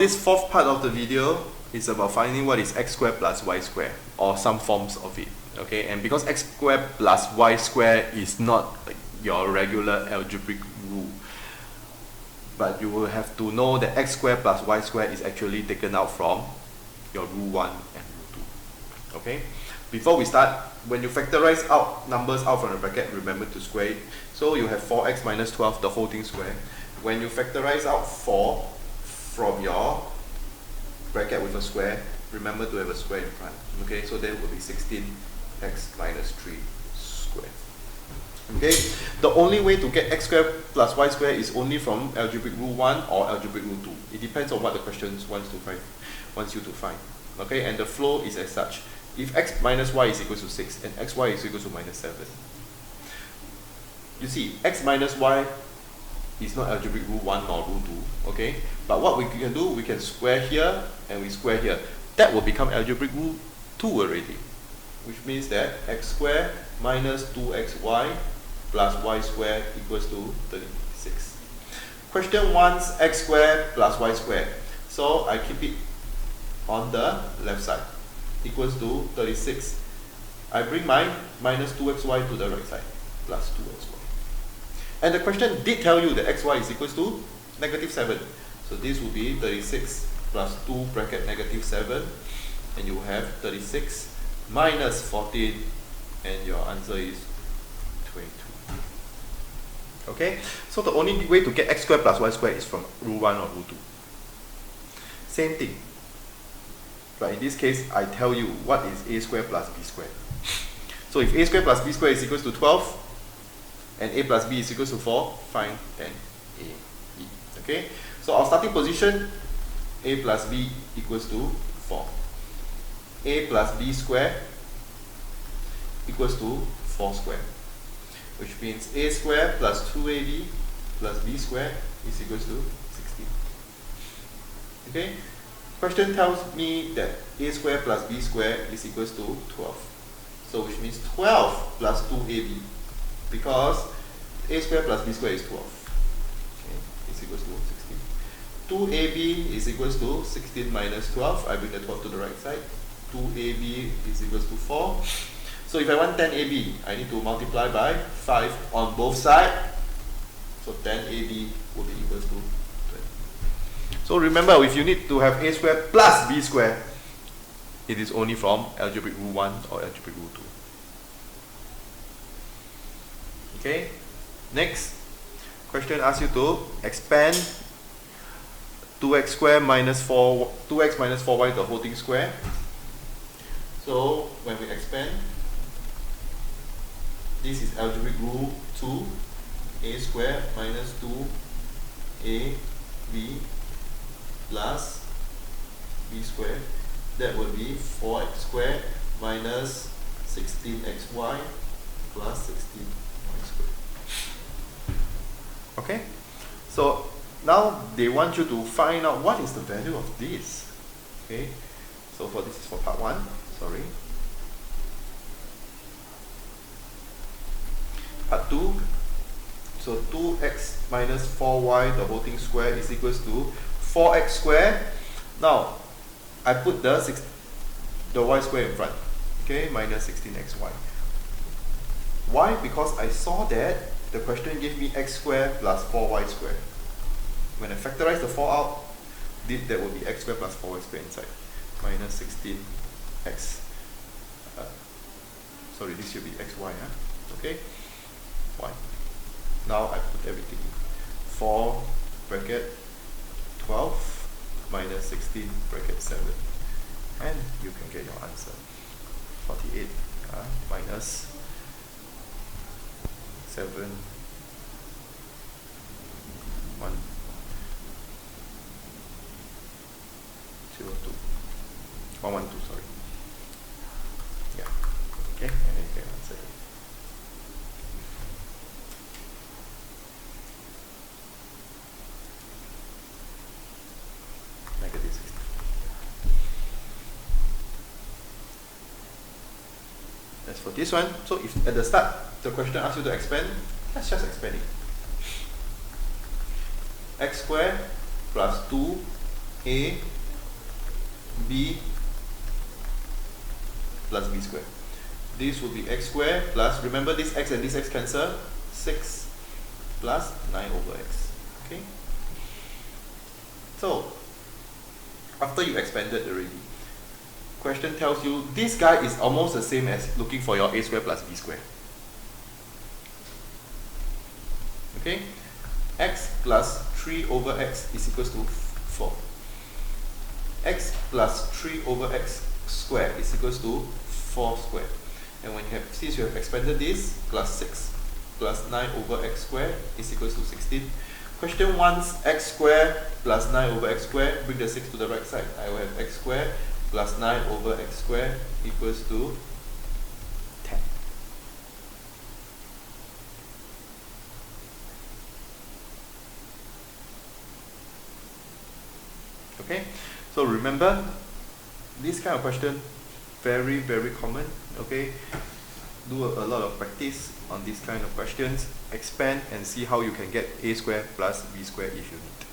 This fourth part of the video is about finding what is x squared plus y squared, or some forms of it. Okay, and because x squared plus y squared is not your regular algebraic rule, but you will have to know that x squared plus y squared is actually taken out from your rule 1 and rule 2. Okay, before we start, when you factorize out numbers out from the bracket, remember to square it. So you have 4x minus 12, the whole thing squared. When you factorize out 4 from your bracket with a square, remember to have a square in front. Okay, so that will be 16x minus 3 squared. Okay, the only way to get x squared plus y squared is only from algebraic rule 1 or algebraic rule 2. It depends on what the question wants you to find. Okay, and the flow is as such. If x minus y is equal to 6 and xy is equal to minus 7, you see, x minus y is not algebraic rule 1 nor rule 2, okay? But what we can do, we can square here and we square here. That will become algebraic rule 2 already, which means that x squared minus 2xy plus y squared equals to 36. Question wants x squared plus y squared. So I keep it on the left side, equals to 36. I bring my minus 2xy to the right side, plus 2xy. And the question did tell you that xy is equals to negative 7. So this will be 36 plus 2 bracket negative 7. And you have 36 minus 14. And your answer is 22. Okay? So the only way to get x squared plus y squared is from rule 1 or rule 2. Same thing. But in this case, I tell you what is a squared plus b squared. So if a squared plus b squared is equals to 12, and a plus b is equals to 4, find then a, b. Okay? So our starting position, a plus b equals to 4. A plus b squared equals to 4 squared. Which means a squared plus 2ab plus b squared is equals to 16. Okay? Question tells me that a squared plus b squared is equals to 12. So which means 12 plus 2ab. Because a squared plus b squared is 12. Okay, is equals to 16. 2ab is equals to 16 minus 12. I bring the 12 to the right side. 2ab is equals to 4. So if I want 10ab, I need to multiply by 5 on both sides. So 10ab will be equals to 20. So remember, if you need to have a squared plus b squared, it is only from algebraic rule 1 or algebraic rule 2. Okay, next question asks you to expand 2x squared minus 2x minus 4y the whole thing square. So when we expand, this is algebraic rule 2, a squared minus 2ab plus b squared. That will be 4x squared minus 16xy plus 16. Okay, so now they want you to find out what is the value of this. Okay, so for this is for part 1, sorry. Part 2, so 2x minus 4y the whole thing square is equals to 4x squared. Now, I put the y square in front, okay, minus 16xy. Why? Because I saw that the question gave me x squared plus 4y squared. When I factorize the 4 out, that will be x squared plus 4y squared inside. Minus 16x. Sorry, this should be xy, okay? Y. Now I put everything in. 4 bracket 12 minus 16 bracket 7. And you can get your answer. 48 minus 7, 1, 0, 2, 1, 1, 2, sorry. Yeah. Okay, and then you can answer it. Negative 60. That's for this one. So if at the start the question asks you to expand, let's just expand it. X squared plus 2 a b plus b squared. This will be x squared plus, remember this x and this x cancel, 6 plus 9 over x. Okay. So after you expanded already, question tells you this guy is almost the same as looking for your a squared plus b squared. Okay, x plus 3 over x is equals to 4. X plus 3 over x squared is equals to 4 squared. And when you have, since you have expanded this, plus 6 plus 9 over x squared is equals to 16. Question wants x squared plus 9 over x squared, bring the 6 to the right side. I will have x squared plus 9 over x squared equals to 10. Okay, so remember, this kind of question, very, very common. Okay, do a lot of practice on this kind of questions, expand and see how you can get a squared plus b squared if you need.